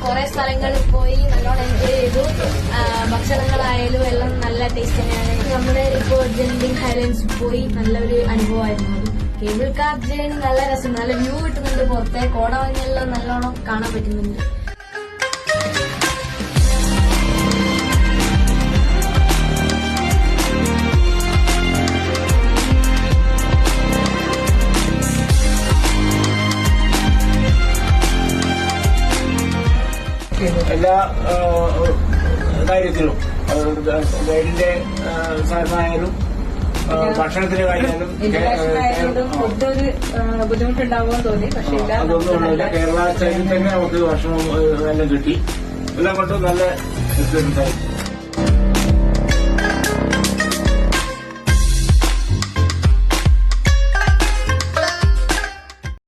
കുറെ സ്ഥലങ്ങളിൽ പോയി നല്ലോണം എൻജോയ് ചെയ്തു. ഭക്ഷണങ്ങളായാലും എല്ലാം നല്ല ടേസ്റ്റ് തന്നെയാണ്. നമ്മള് ഇപ്പോ ജെൻഡിങ് ഹൈലൻഡ്സ് പോയി നല്ലൊരു അനുഭവമായിരുന്നു. കേബിൾ കാർ ജേണി നല്ല രസം, നല്ല വ്യൂ കിട്ടുന്നുണ്ട്. പുറത്തെ കോടമഞ്ഞെല്ലാം നല്ലോണം കാണാൻ പറ്റുന്നുണ്ട്. എല്ലാ കാര്യത്തിലും ഗൈഡിന്റെ സഹായമായാലും ഭക്ഷണത്തിന്റെ കാര്യമായാലും ബുദ്ധിമുട്ടുണ്ടാവുമെന്ന് തോന്നി. പക്ഷേ അതൊന്നുമില്ല. കേരള സ്റ്റൈലിൽ തന്നെ നമുക്ക് ഭക്ഷണം എല്ലാം കിട്ടി. എല്ലാം കൊണ്ടും നല്ല എക്സ്പീരിയൻസ് ആയി.